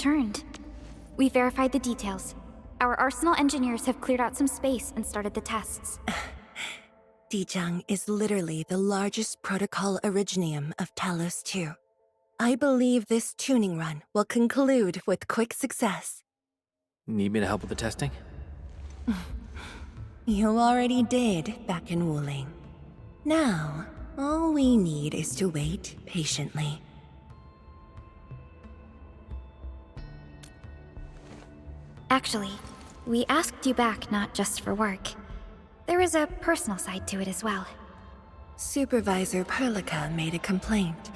returned. We verified the details. Our Arsenal engineers have cleared out some space and started the tests. Dijang is literally the largest protocol originium of Talos-II. I believe this tuning run will conclude with quick success. Need me to help with the testing? You already did back in Wuling. Now, all we need is to wait patiently. Actually, we asked you back not just for work. There is a personal side to it as well. Supervisor Perlica made a complaint.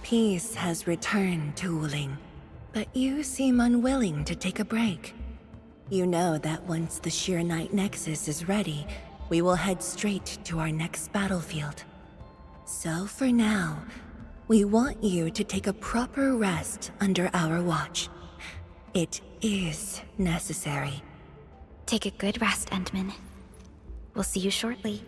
Peace has returned to Wuling, but you seem unwilling to take a break. You know that once the Arknight Nexus is ready, we will head straight to our next battlefield. So for now, we want you to take a proper rest under our watch. It is necessary. Take a good rest, Endman. We'll see you shortly.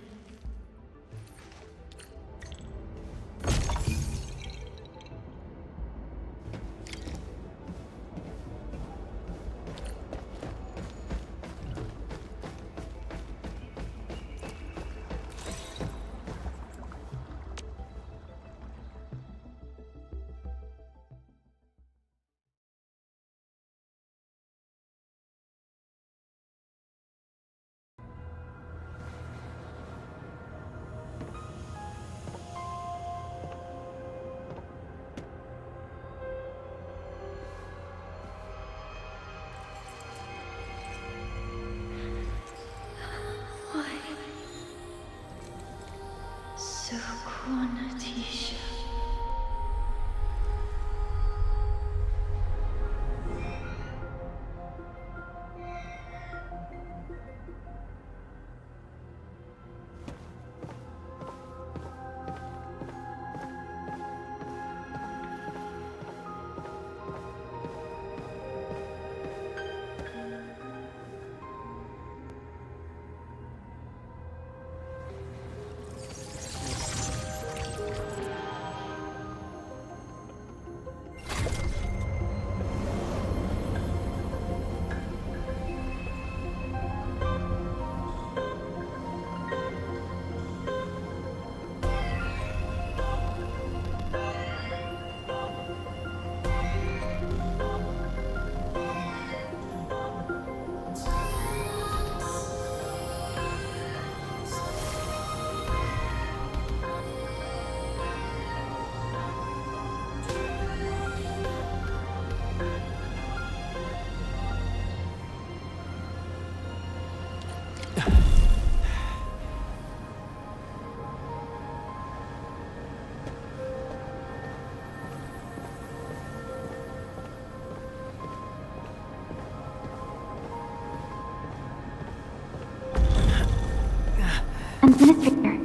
Administrator.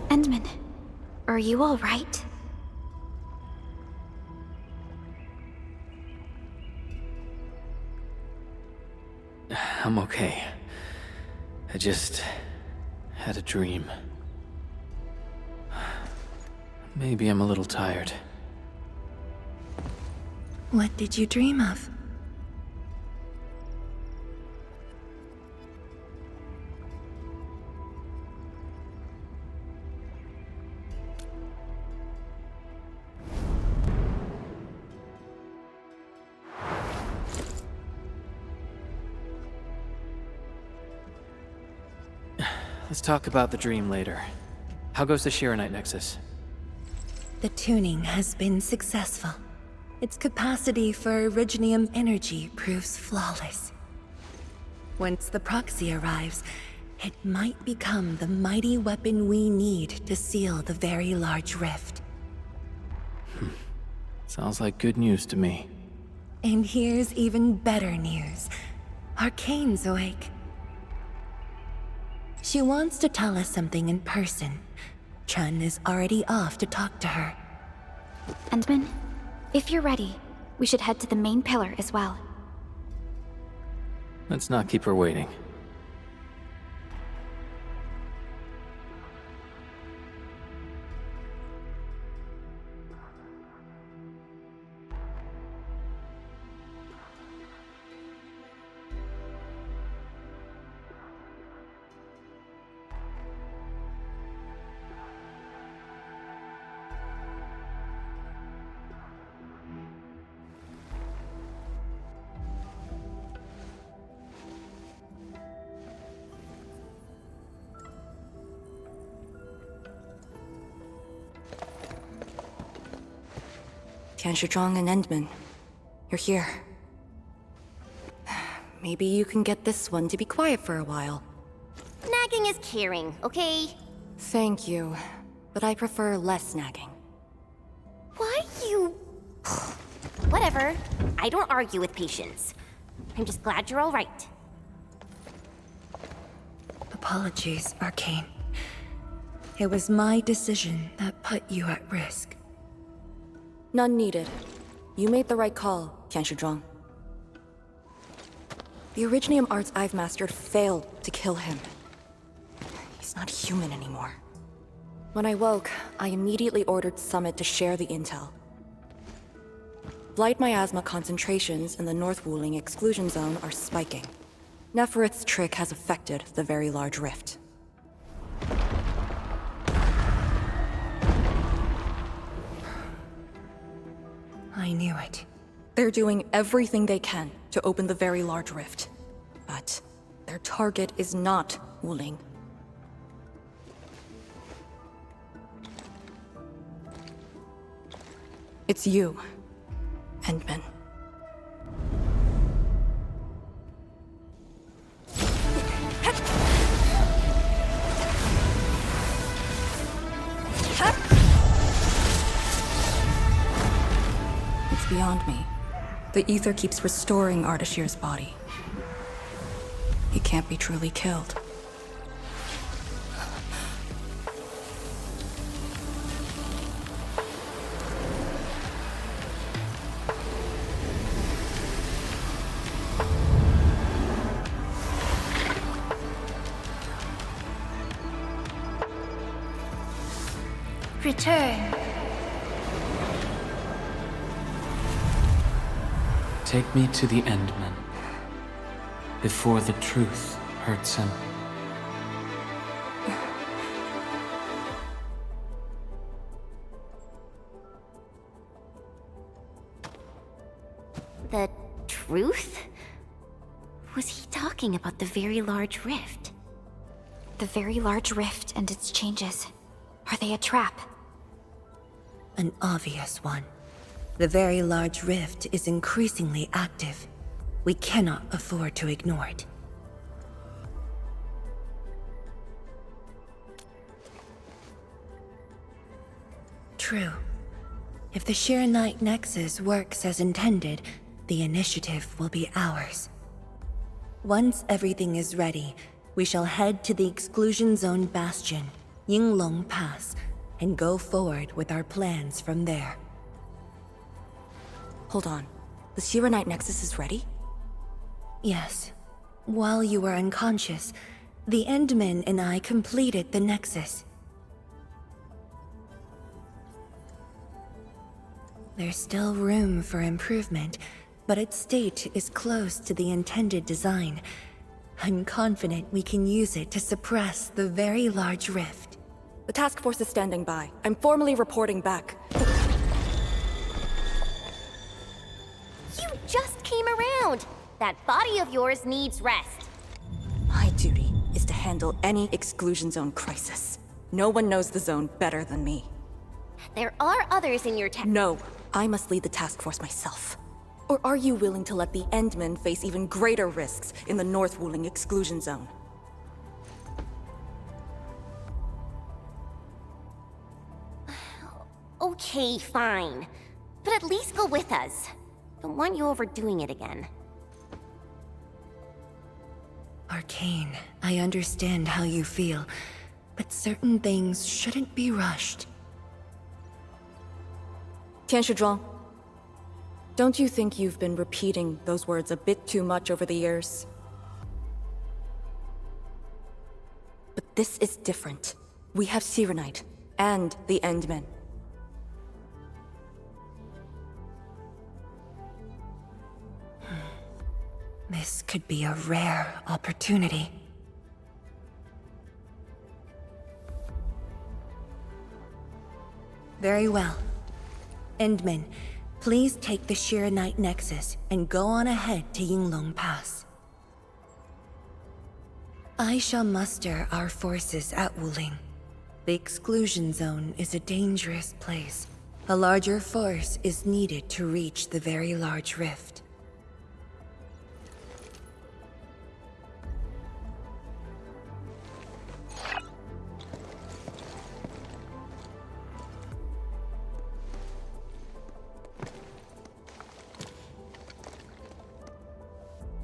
Endman, are you all right? I'm okay. I just had a dream. Maybe I'm a little tired. What did you dream of? Let's talk about the dream later. How goes the Arknight Nexus? The tuning has been successful. Its capacity for originium energy proves flawless. Once the proxy arrives, it might become the mighty weapon we need to seal the very large rift. Sounds like good news to me. And here's even better news. Arcane's awake. She wants to tell us something in person. Chun is already off to talk to her. Endman, If you're ready, we should head to the main pillar as well. Let's not keep her waiting. Tianshizhuang and Endman, you're here. Maybe you can get this one to be quiet for a while. Nagging is caring, okay? Thank you, but I prefer less nagging. Why you... Whatever. I don't argue with patience. I'm just glad you're all right. Apologies, Arcane. It was my decision that put you at risk. None needed. You made the right call, Tianshizhuang. The Originium arts I've mastered failed to kill him. He's not human anymore. When I woke, I immediately ordered Summit to share the intel. Blight miasma concentrations in the North Wuling exclusion zone are spiking. Neferith's trick has affected the Very Large Rift. I knew it. They're doing everything they can to open the Very Large Rift. But their target is not Wuling. It's you, Endman. It's beyond me. The ether keeps restoring Ardashir's body. He can't be truly killed. Return. Take me to the Endman, before the truth hurts him. The truth? Was he talking about the Very Large Rift? The Very Large Rift and its changes. Are they a trap? An obvious one. The Very Large Rift is increasingly active. We cannot afford to ignore it. True. If the Shiranite Nexus works as intended, the initiative will be ours. Once everything is ready, we shall head to the Exclusion Zone Bastion, Yinglong Pass, and go forward with our plans from there. Hold on. The Shiranite Nexus is ready? Yes. While you were unconscious, the Endmen and I completed the Nexus. There's still room for improvement, but its state is close to the intended design. I'm confident we can use it to suppress the Very Large Rift. The task force is standing by. I'm formally reporting back. You just came around! That body of yours needs rest. My duty is to handle any exclusion zone crisis. No one knows the zone better than me. There are others in your No, I must lead the task force myself. Or are you willing to let the Endmen face even greater risks in the North Wuling exclusion zone? Okay, fine. But at least go with us. Don't want you overdoing it again. Arcane, I understand how you feel, but certain things shouldn't be rushed. Tianshizhuang, Don't you think you've been repeating those words a bit too much over the years? But this is different. We have Serenite and the Endmen. This could be a rare opportunity. Very well. Endmen, please take the Serenite Nexus and go on ahead to Yinglong Pass. I shall muster our forces at Wuling. The exclusion zone is a dangerous place. A larger force is needed to reach the very large rift.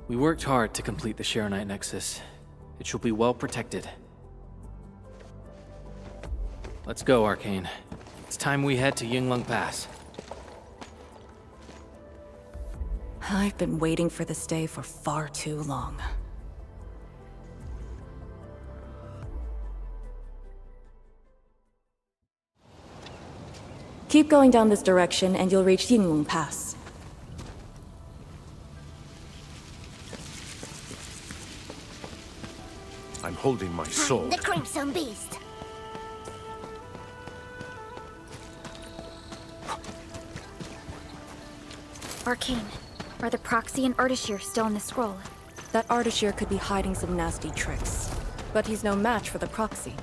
We worked hard to complete the Serenite Nexus. It shall be well protected. Let's go, Arcane. It's time we head to Yinglong Pass. I've been waiting for this day for far too long. Keep going down this direction and you'll reach Yinglong Pass. I'm holding my sword. The Crimson Beast. Arcane, are the Proxy and Ardashir still in the scroll? That Ardashir could be hiding some nasty tricks. But he's no match for the Proxy.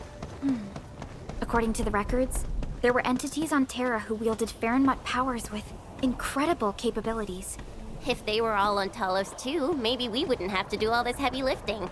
According to the records, there were entities on Terra who wielded Farenmut powers with incredible capabilities. If they were all on Talos-II, maybe we wouldn't have to do all this heavy lifting.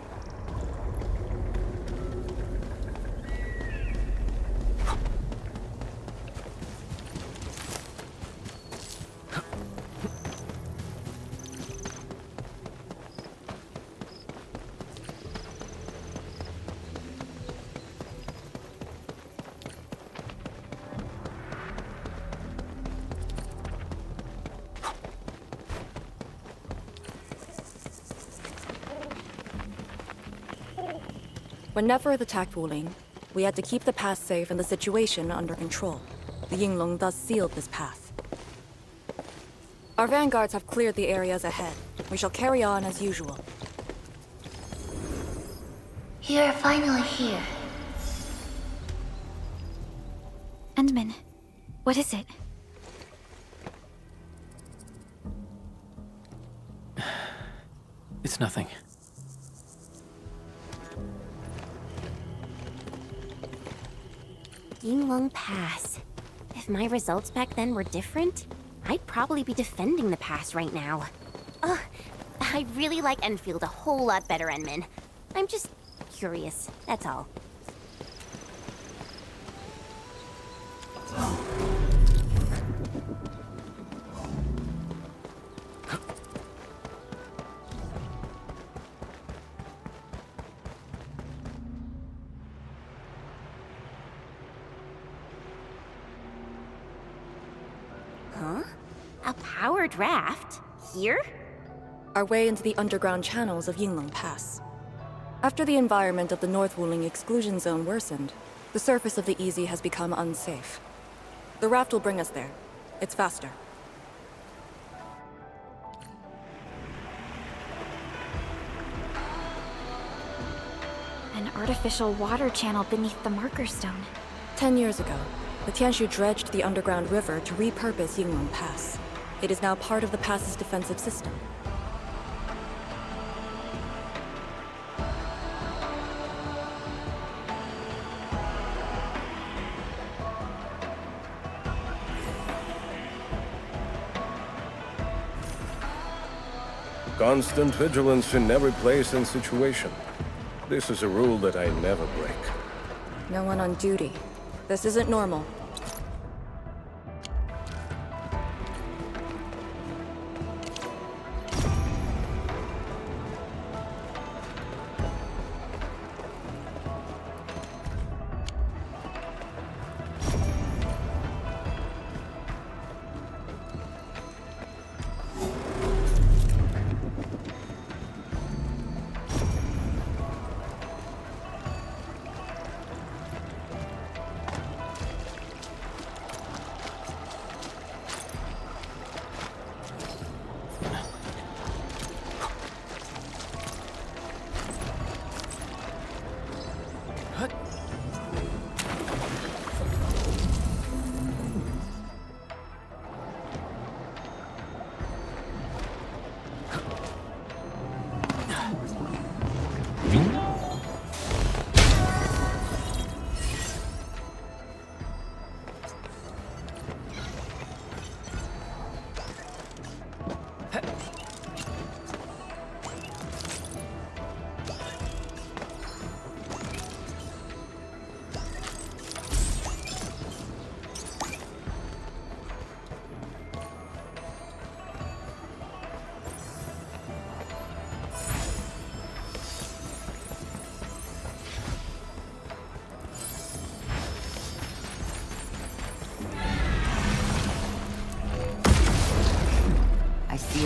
When Nefereth attacked Wuling, we had to keep the pass safe and the situation under control. The Yinglong thus sealed this path. Our vanguards have cleared the areas ahead. We shall carry on as usual. You're finally here. Endman, what is it? It's nothing. Yinglong Pass. If my results back then were different, I'd probably be defending the pass right now. Ugh, I really like Endfield a whole lot better, Endman. I'm just curious, that's all. Huh? A powered raft? Here? Our way into the underground channels of Yinglong Pass. After the environment of the North Wuling exclusion zone worsened, the surface of the Easy has become unsafe. The raft will bring us there. It's faster. An artificial water channel beneath the marker stone. 10 years ago, the Tianshu dredged the underground river to repurpose Yinglong Pass. It is now part of the pass's defensive system. Constant vigilance in every place and situation. This is a rule that I never break. No one on duty. This isn't normal.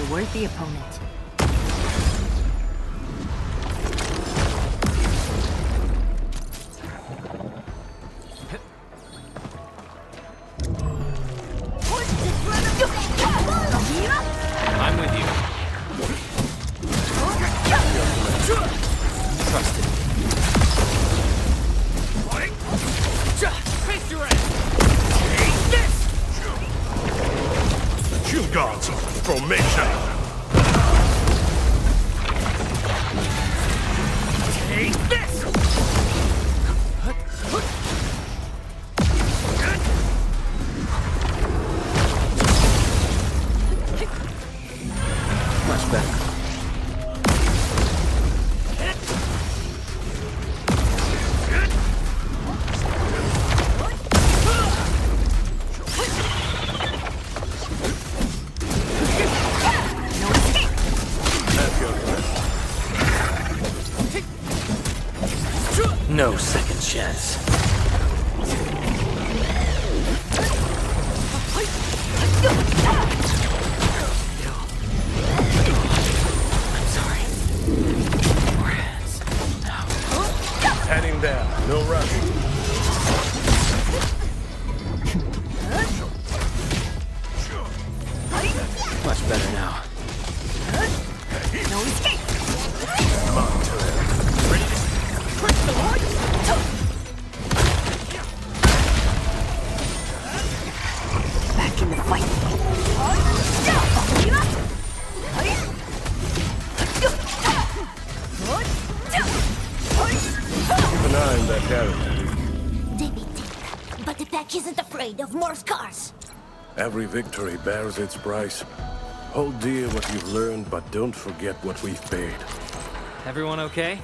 a worthy opponent. I'm with you. Trust it. Face your end. Take this. Shield guards, formation. Take this. Much better. No second chance. I'm sorry. More hands. Now. Heading there. No rush. Much better now. Back in the fight. Keep an eye on that Terrы. They be deep, but the pack isn't afraid of more scars. Every victory bears its price. Hold dear what you've learned, but don't forget what we've paid. Everyone okay?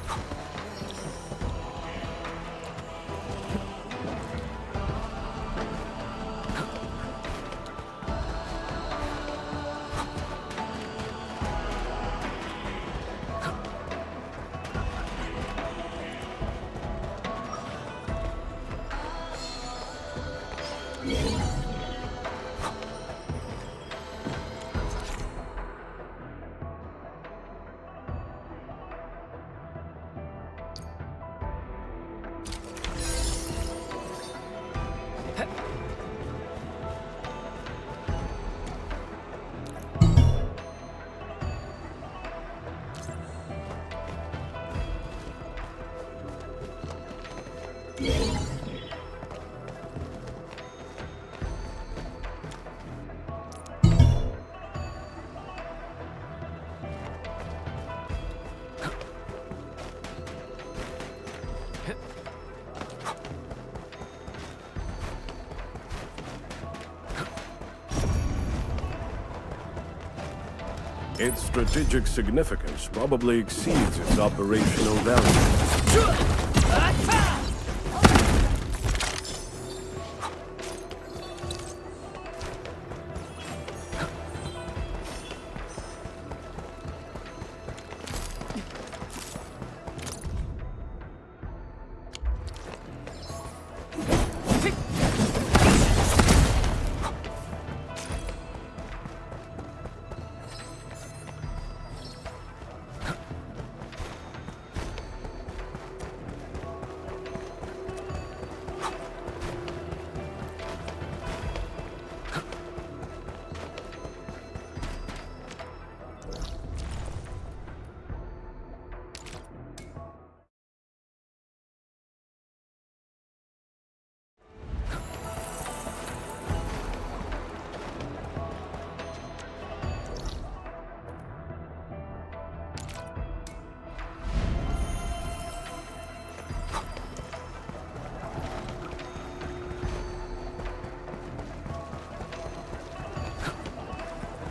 Its strategic significance probably exceeds its operational value.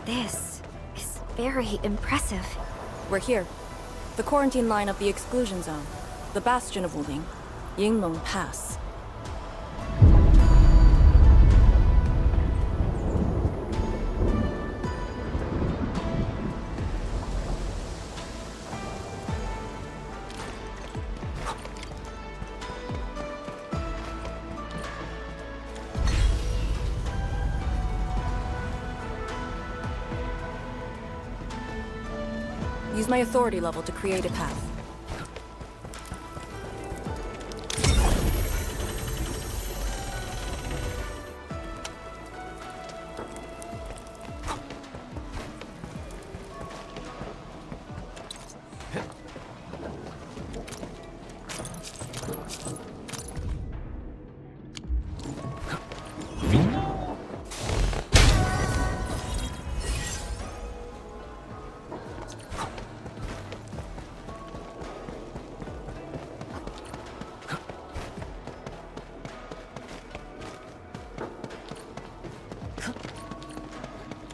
This is very impressive. We're here. The quarantine line of the exclusion zone. The bastion of Wuling. Yinglong Pass. Use my authority level to create a path.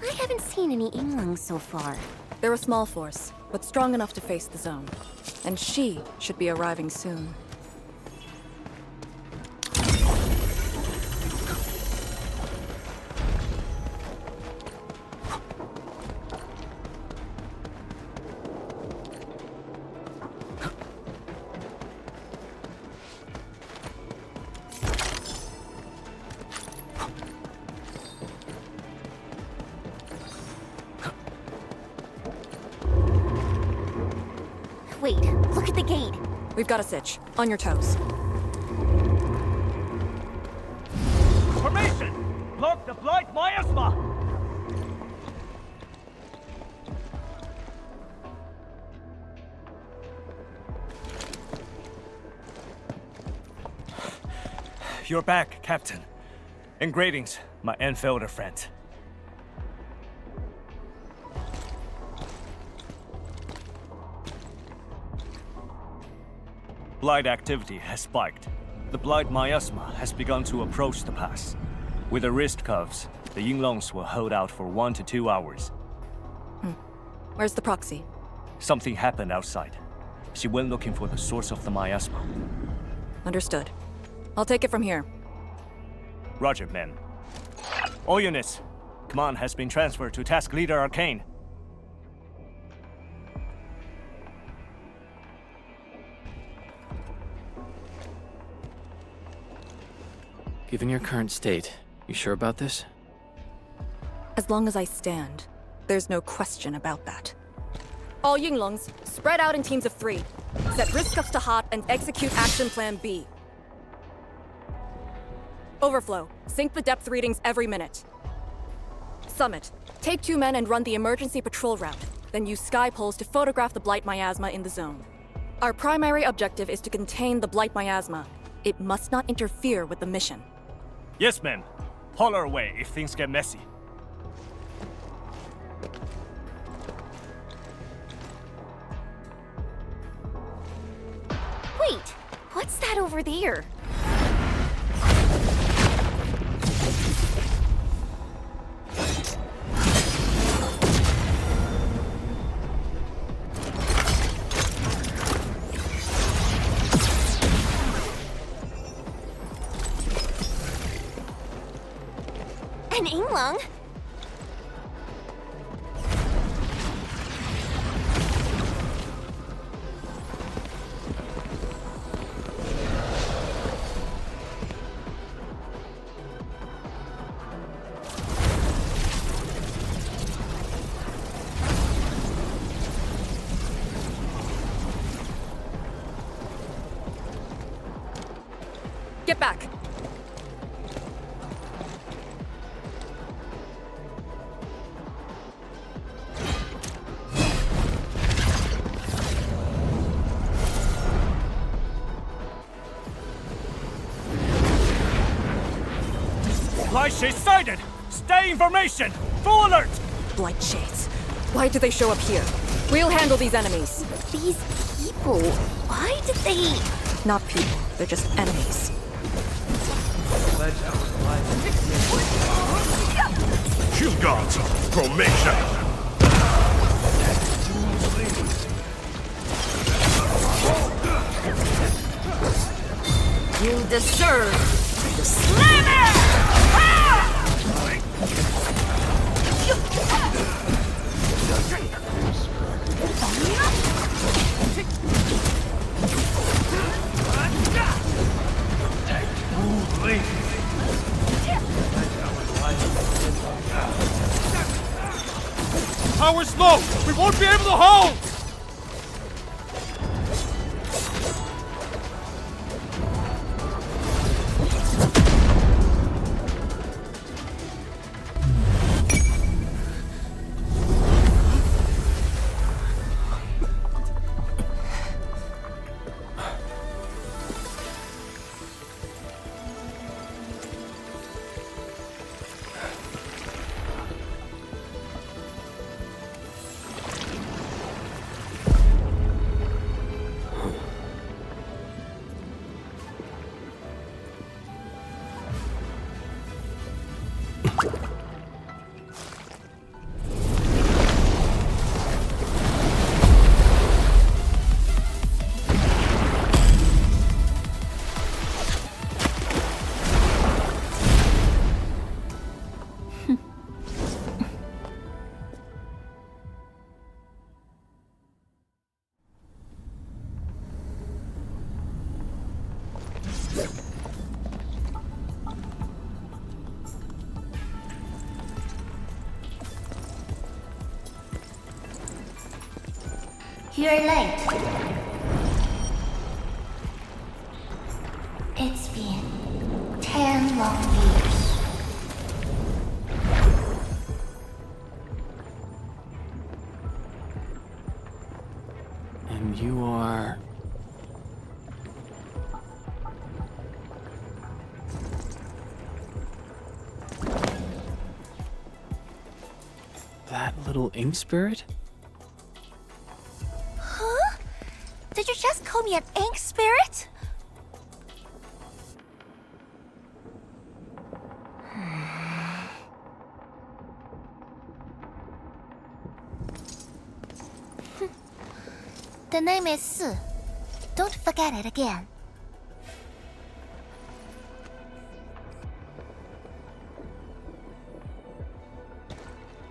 I haven't seen any Inglungs so far. They're a small force, but strong enough to face the zone. And she should be arriving soon. Wait, look at the gate. We've got a sitch. On your toes. Formation! Block the blight miasma! You're back, Captain. And greetings, my Endfielder friend. Blight activity has spiked. The blight miasma has begun to approach the pass. With the wrist cuffs, the Yinglongs will hold out for 1 to 2 hours. Where's the proxy? Something happened outside. She went looking for the source of the miasma. Understood. I'll take it from here. Roger, men. All units, command has been transferred to Task Leader Arcane. Given your current state, you sure about this? As long as I stand, there's no question about that. All Yinglongs, spread out in teams of 3. Set risk cuffs to hot and execute action plan B. Overflow, sync the depth readings every minute. Summit, take 2 men and run the emergency patrol route, then use sky poles to photograph the blight miasma in the zone. Our primary objective is to contain the blight miasma. It must not interfere with the mission. Yes, men. Holler away if things get messy. Wait, what's that over there? An Yinglong? Get back! Blight shades sighted! Stay in formation! Full alert! Blight shades. Why did they show up here? We'll handle these enemies. These people, why did they... Not people, they're just enemies. You got formation! You deserve to slam it! Power's low! We won't be able to hold! You're late. It's been 10 long years. And you are... that little ink spirit? Huh? Did you just call me an ink spirit? The name is Su. Don't forget it again.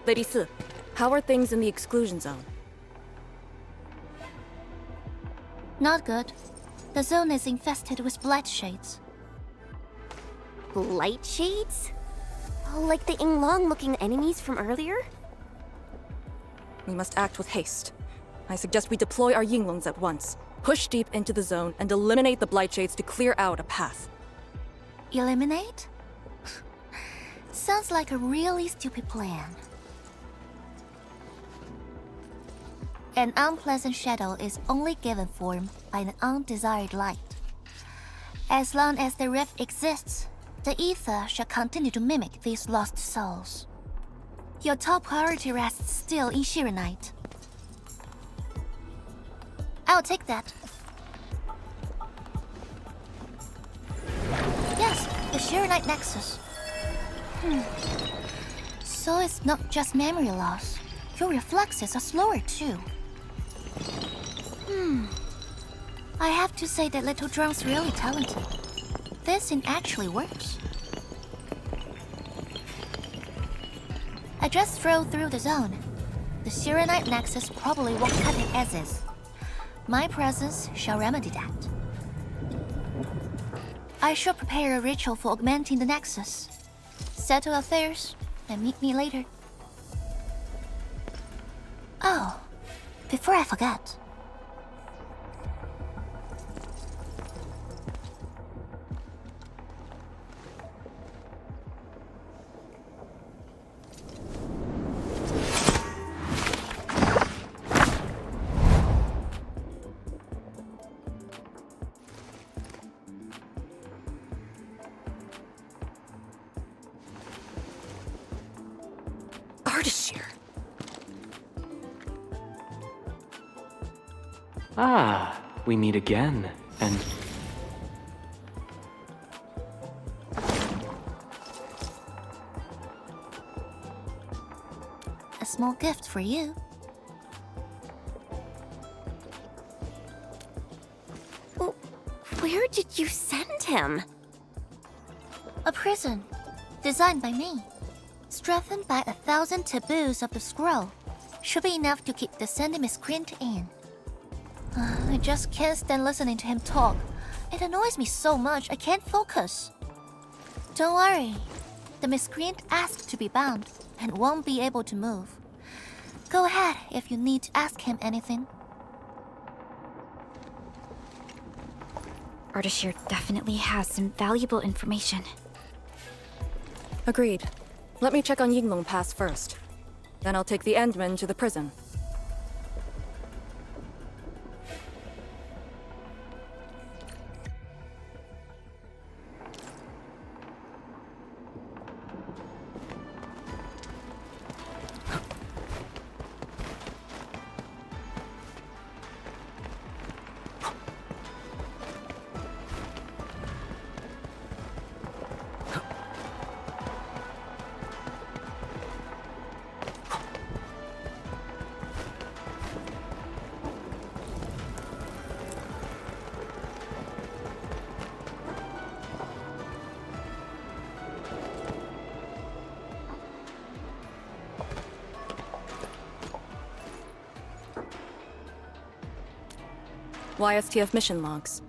Lady Su, how are things in the exclusion zone? Not good. The zone is infested with blight shades. Light shades? Oh, like the Yinglong-looking enemies from earlier? We must act with haste. I suggest we deploy our Yinglongs at once. Push deep into the zone and eliminate the blight shades to clear out a path. Eliminate? Sounds like a really stupid plan. An unpleasant shadow is only given form by an undesired light. As long as the rift exists, the ether shall continue to mimic these lost souls. Your top priority rests still in Shirenite. I'll take that. Yes, the Shirenite Nexus. So it's not just memory loss. Your reflexes are slower too. I have to say that little Drone's really talented. This thing actually works. I just drove through the zone. The Shirenite Nexus probably won't cut it as is. My presence shall remedy that. I shall prepare a ritual for augmenting the Nexus. Settle affairs, and meet me later. Oh, before I forget. Ah, we meet again, and... A small gift for you. Where did you send him? A prison, designed by me. Strengthened by 1,000 taboos of the scroll. Should be enough to keep the sending miscreant in. I just can't stand listening to him talk. It annoys me so much I can't focus. Don't worry. The miscreant asked to be bound and won't be able to move. Go ahead if you need to ask him anything. Ardashir definitely has some valuable information. Agreed. Let me check on Yinglong Pass first. Then I'll take the Endmen to the prison. YSTF mission logs.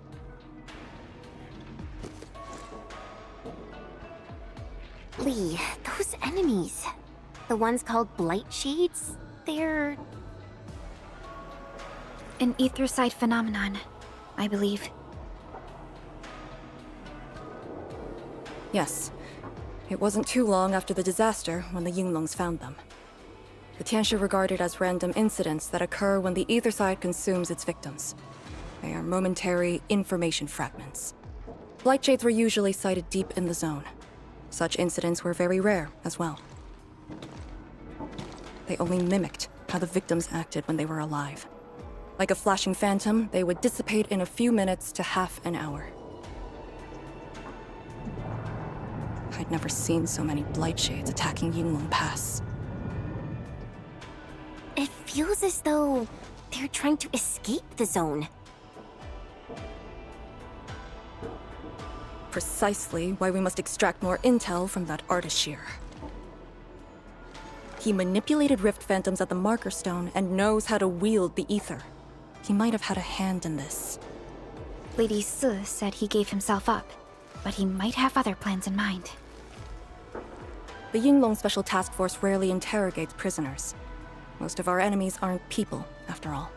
Lee, those enemies. The ones called Blight Shades? They're... An etherside phenomenon, I believe. Yes. It wasn't too long after the disaster when the Yinglongs found them. The Tianshi regarded as random incidents that occur when the etherside consumes its victims. They are momentary information fragments. Blight Shades were usually sighted deep in the zone. Such incidents were very rare as well. They only mimicked how the victims acted when they were alive. Like a flashing phantom, they would dissipate in a few minutes to half an hour. I'd never seen so many Blight Shades attacking Yinglong Pass. It feels as though they're trying to escape the zone. Precisely why we must extract more intel from that Ardashir. He manipulated Rift Phantoms at the Marker Stone and knows how to wield the ether. He might have had a hand in this. Lady Su said he gave himself up, but he might have other plans in mind. The Yinglong Special Task Force rarely interrogates prisoners. Most of our enemies aren't people, after all.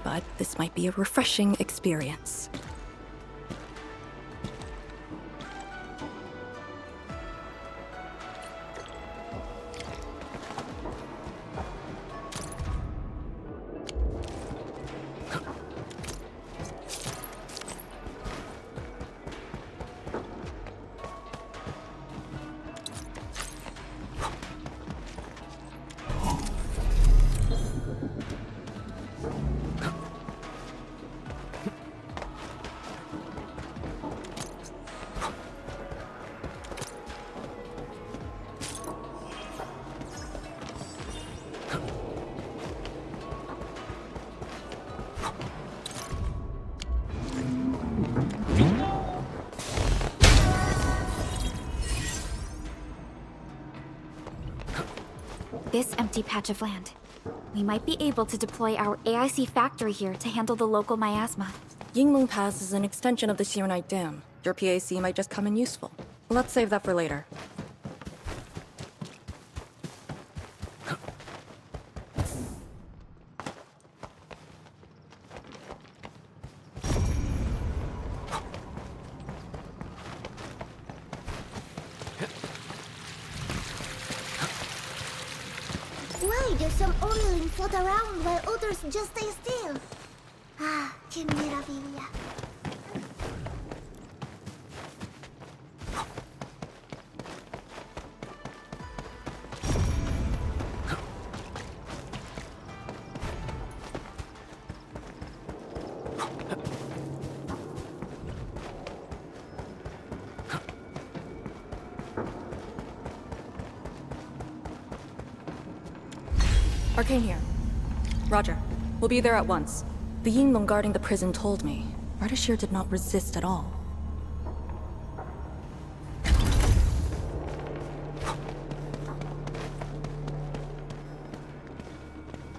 But this might be a refreshing experience. This empty patch of land. We might be able to deploy our AIC factory here to handle the local miasma. Yinglong Pass is an extension of the Serenite Dam. Your PAC might just come in useful. Let's save that for later. Why do some oiling float around while others just stay still? Ah, que maravilla. Arcane here. Roger. We'll be there at once. The Yinglong guarding the prison told me. Ardashir did not resist at all.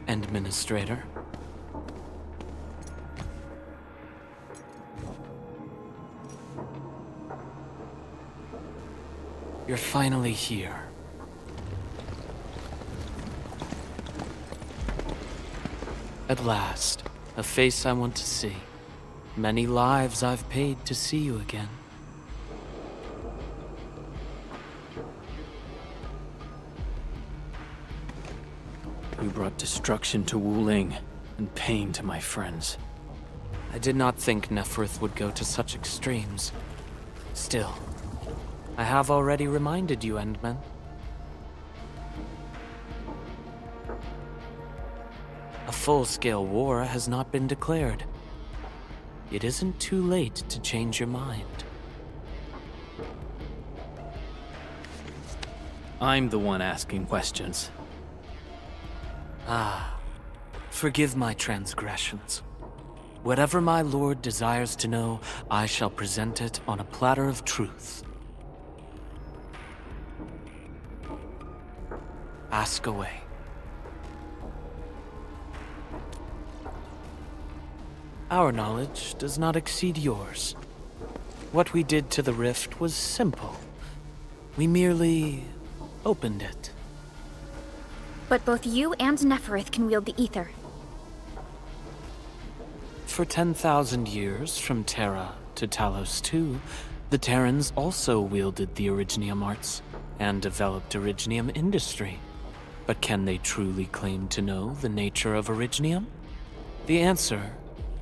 Administrator. You're finally here. At last, a face I want to see. Many lives I've paid to see you again. You brought destruction to Wuling and pain to my friends. I did not think Neferth would go to such extremes. Still, I have already reminded you, Endmen. A full-scale war has not been declared. It isn't too late to change your mind. I'm the one asking questions. Ah, forgive my transgressions. Whatever my lord desires to know, I shall present it on a platter of truth. Ask away. Our knowledge does not exceed yours. What we did to the rift was simple. We merely opened it. But both you and Neferith can wield the ether. For 10,000 years, from Terra to Talos-II, the Terrans also wielded the Originium arts and developed Originium industry. But can they truly claim to know the nature of Originium? The answer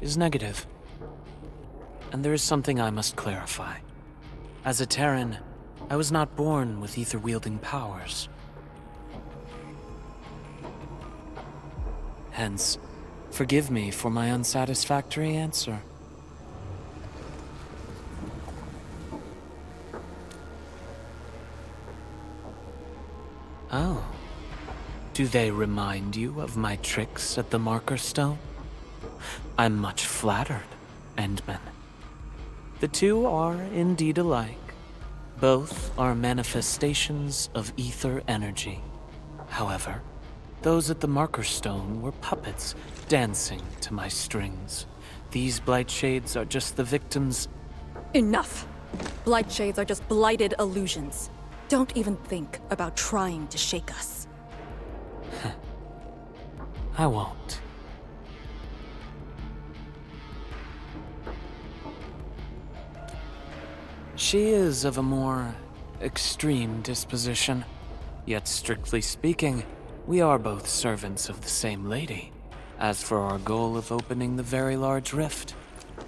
is negative. And there is something I must clarify. As a Terran, I was not born with ether-wielding powers. Hence, forgive me for my unsatisfactory answer. Oh. Do they remind you of my tricks at the Marker Stone? I'm much flattered, Endman. The two are indeed alike. Both are manifestations of ether energy. However, those at the Marker Stone were puppets dancing to my strings. These blight shades are just the victims. Enough! Blight shades are just blighted illusions. Don't even think about trying to shake us. I won't. She is of a more extreme disposition. Yet strictly speaking, we are both servants of the same lady. As for our goal of opening the very large rift,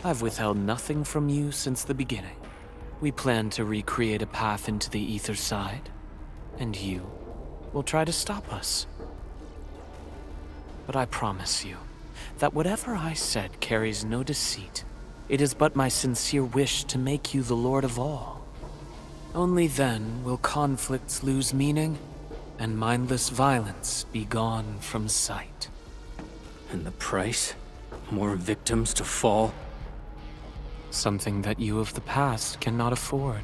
I've withheld nothing from you since the beginning. We plan to recreate a path into the ether side, and you will try to stop us. But I promise you that whatever I said carries no deceit. It is but my sincere wish to make you the Lord of all. Only then will conflicts lose meaning, and mindless violence be gone from sight. And the price? More victims to fall? Something that you of the past cannot afford.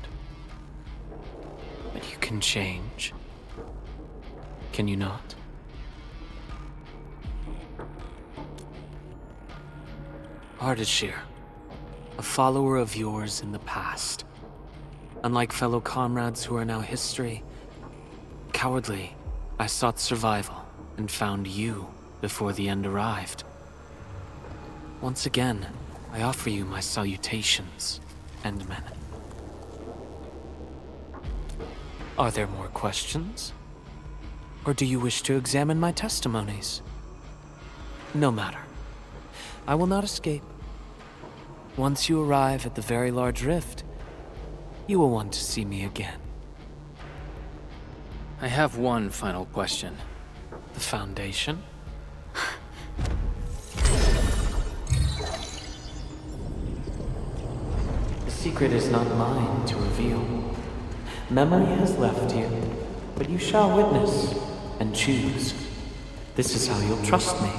But you can change. Can you not? Ardashir, a follower of yours in the past. Unlike fellow comrades who are now history, cowardly, I sought survival and found you before the end arrived. Once again, I offer you my salutations, Endmen. Are there more questions? Or do you wish to examine my testimonies? No matter. I will not escape. Once you arrive at the very large rift, you will want to see me again. I have one final question. The Foundation? The secret is not mine to reveal. Memory has left you, but you shall witness and choose. This is how you'll trust me.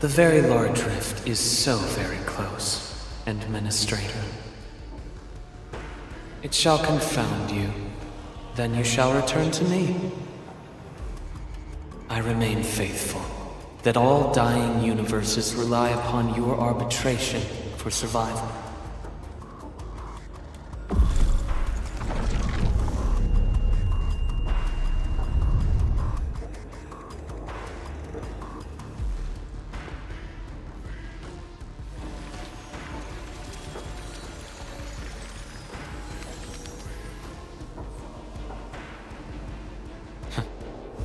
The very large rift is so very close, Administrator. It shall confound you. Then you shall return to me. I remain faithful, that all dying universes rely upon your arbitration for survival.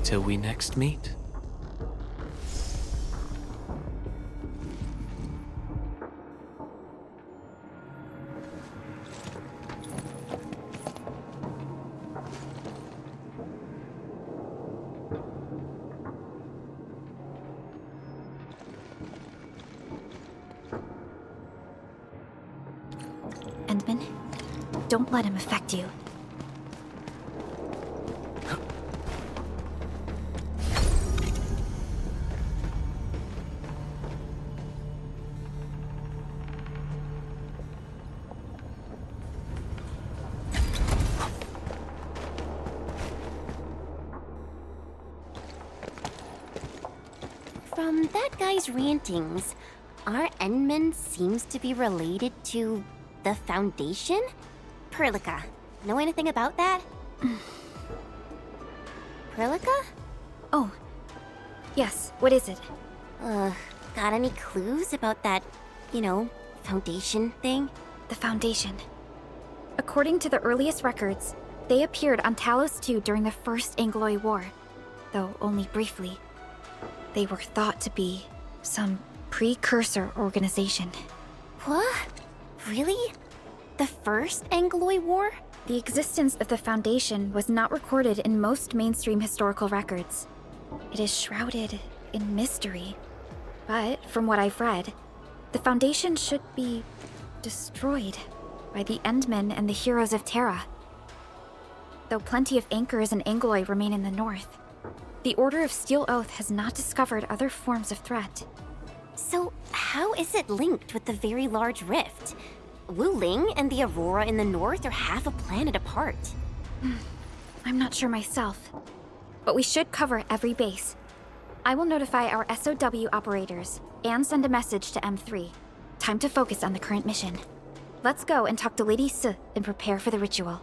Till we next meet. Endman, don't let him affect you. with that guy's rantings, our Endman seems to be related to the Foundation? Perlica, know anything about that? Perlica? Oh, yes, what is it? Got any clues about that, Foundation thing? The Foundation. According to the earliest records, they appeared on Talos-II during the First Angloid War, though only briefly. They were thought to be some precursor organization. What? Really? The First Angloid War? The existence of the Foundation was not recorded in most mainstream historical records. It is shrouded in mystery. But, from what I've read, the Foundation should be destroyed by the Endmen and the heroes of Terra. Though plenty of anchors and Angloid remain in the north, the Order of Steel Oath has not discovered other forms of threat. So, how is it linked with the Very Large Rift? Wu Ling and the Aurora in the north are half a planet apart. I'm not sure myself, but we should cover every base. I will notify our SOW operators and send a message to M3. Time to focus on the current mission. Let's go and talk to Lady S and prepare for the ritual.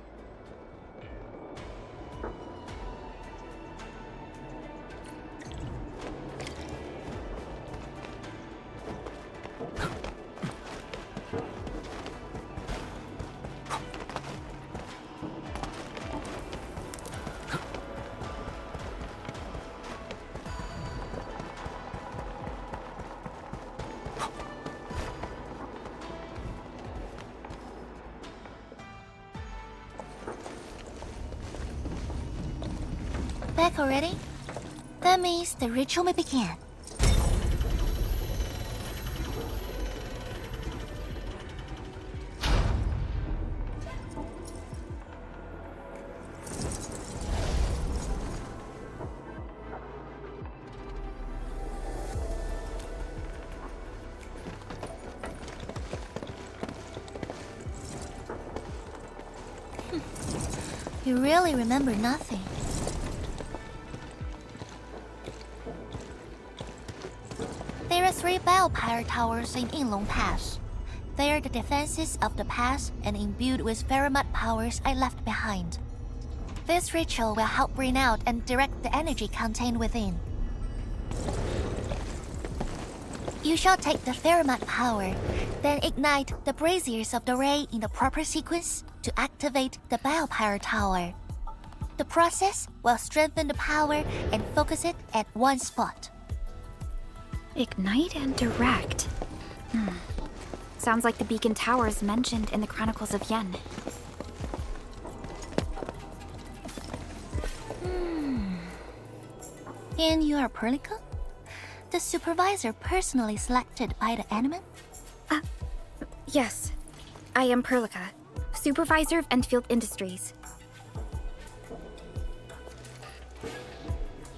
Back already? That means the ritual may begin. You really remember nothing. There are 3 biopower towers in Yinglong Pass. They are the defenses of the pass and imbued with Ferromat powers I left behind. This ritual will help bring out and direct the energy contained within. You shall take the Ferromat power, then ignite the braziers of the ray in the proper sequence to activate the biopower tower. The process will strengthen the power and focus it at one spot. Ignite and direct. Sounds like the beacon towers mentioned in the Chronicles of Yen. And you are Perlica? The supervisor personally selected by the Endmen? Yes. I am Perlica, supervisor of Endfield Industries.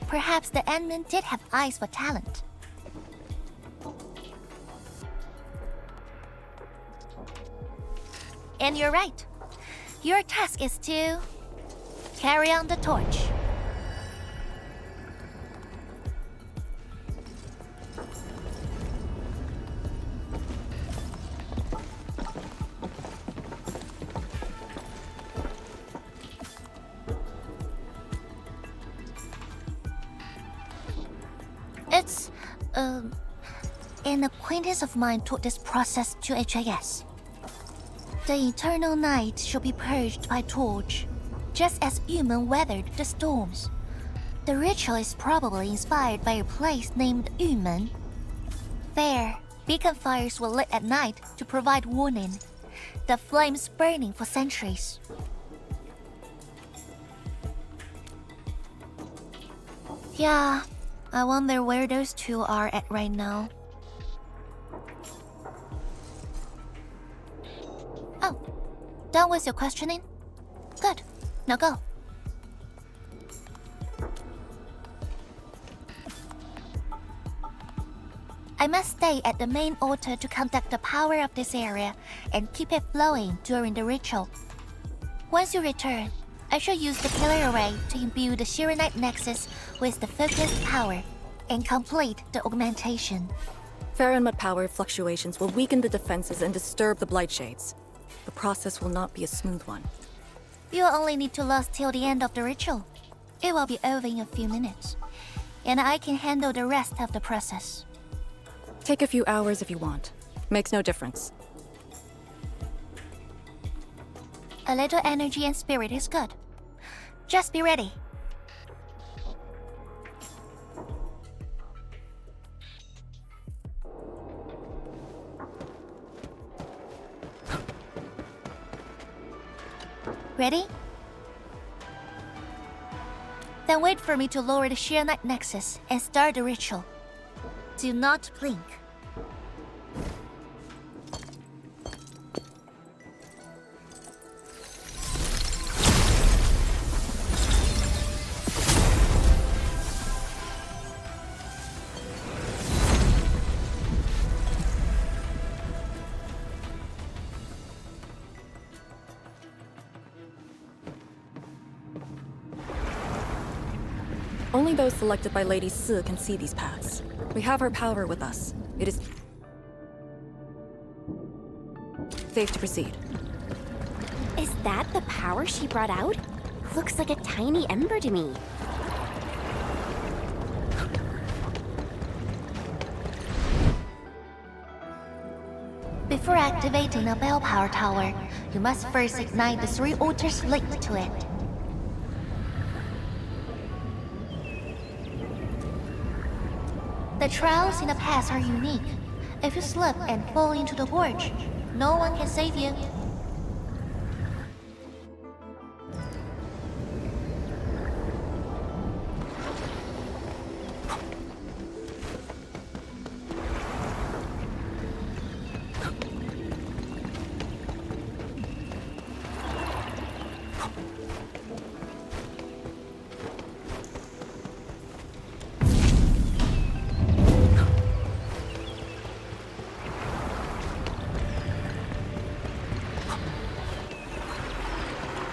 Perhaps the Endmen did have eyes for talent. And you're right. Your task is to carry on the torch. It's, an acquaintance of mine taught this process to HIS. The eternal night shall be purged by torch, just as Yumen weathered the storms. The ritual is probably inspired by a place named Yumen. There, beacon fires were lit at night to provide warning, the flames burning for centuries. Yeah, I wonder where those two are at right now. Oh, done with your questioning? Good. Now go. I must stay at the main altar to conduct the power of this area and keep it flowing during the ritual. Once you return, I shall use the pillar array to imbue the Shiranite Nexus with the focused power. and complete the augmentation. Fair power fluctuations will weaken the defenses and disturb the Blight Shades. The process will not be a smooth one. You only need to last till the end of the ritual. It will be over in a few minutes, and I can handle the rest of the process. Take a few hours if you want. Makes no difference. A little energy and spirit is good. Just be ready. Ready? Then wait for me to lower the Sheer Night Nexus and start the ritual. Do not blink. Only those selected by Lady Si can see these paths. We have her power with us. It is safe to proceed. Is that the power she brought out? Looks like a tiny ember to me. Before activating a bell power tower, you must first ignite the 3 altars linked to it. The trials in the past are unique. If you slip and fall into the gorge, no one can save you.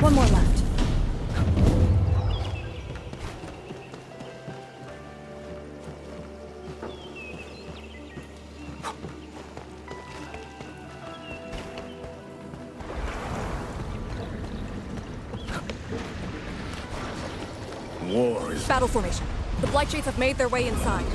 One more left. War is... Battle formation. The Blight Shades have made their way inside.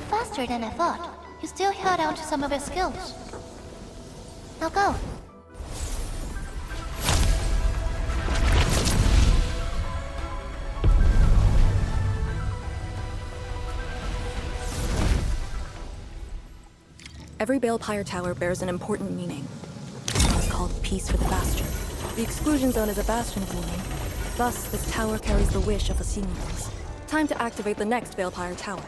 Faster than I thought. You still held on to some of your skills. Now go. Every Balepire tower bears an important meaning. It's called Peace for the Bastion. The exclusion zone is a bastion of meaning. Thus, this tower carries the wish of the Yinglings. Time to activate the next Balepire tower.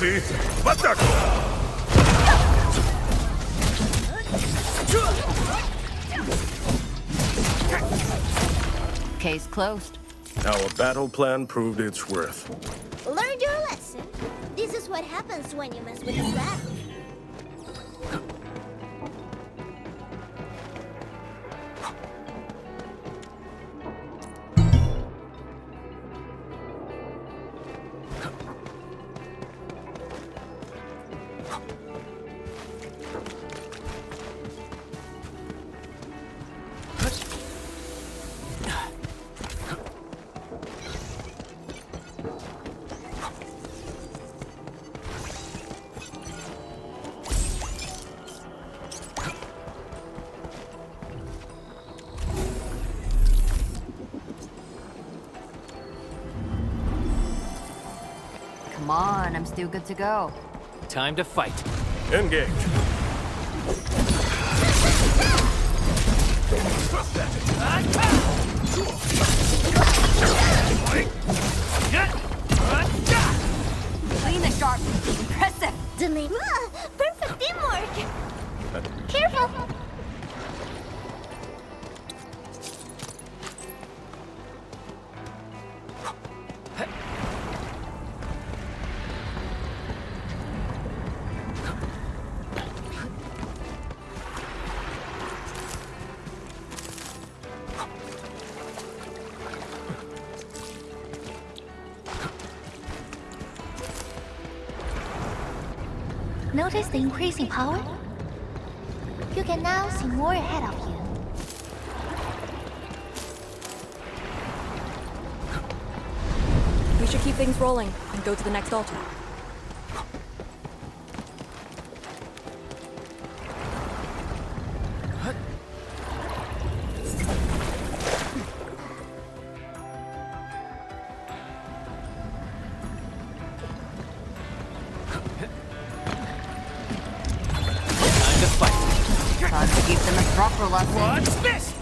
Merci. В атаку! Case closed. Our battle plan proved its worth. Learned your lesson. This is what happens when you mess with the plan. Come on, I'm still good to go. Time to fight. Engage. Clean and sharp. Impressive. Perfect teamwork. Careful. Notice the increasing power? You can now see more ahead of you. We should keep things rolling and go to the next altar. Time to give them a proper lesson. What's this?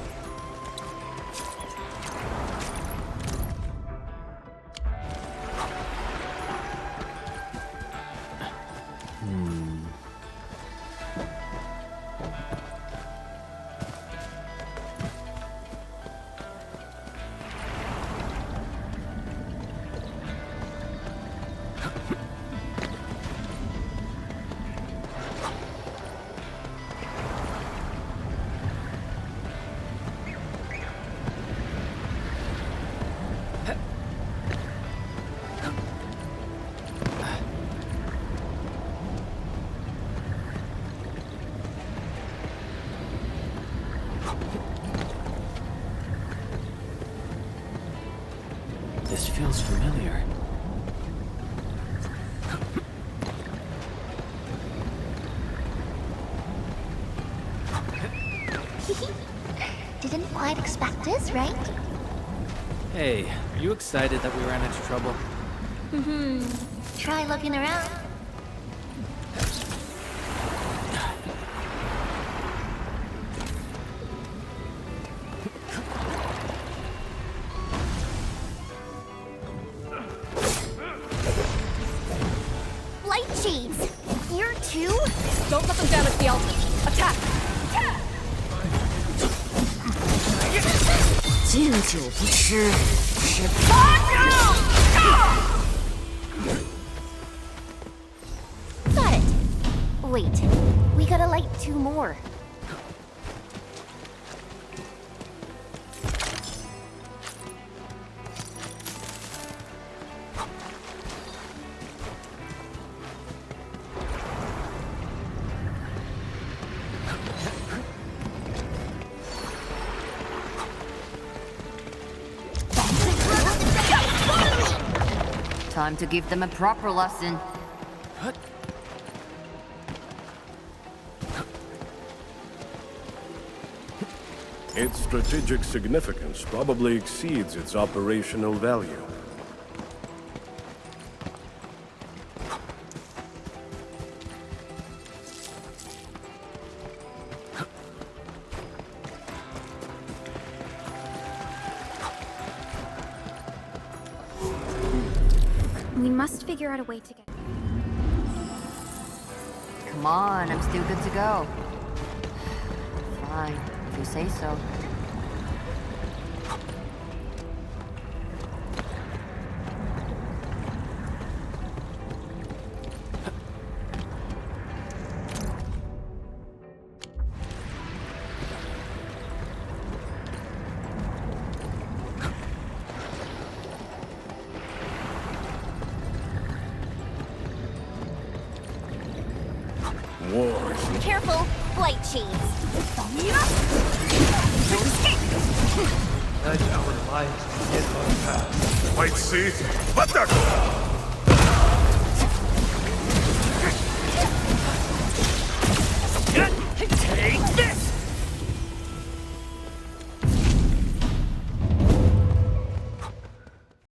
This feels familiar. Didn't quite expect this, right? Hey, are you excited that we ran into trouble? Try looking around. Light shades! Here too? Don't let them damage the altar. Attack! 敬酒不吃吃 Got it. Wait, we gotta light 2 more. Time to give them a proper lesson. Its strategic significance probably exceeds its operational value. We must figure out a way to get... on, I'm still good to go. Fine, if you say so. Careful, flight cheese. Let our light get on past. White Sea, attack!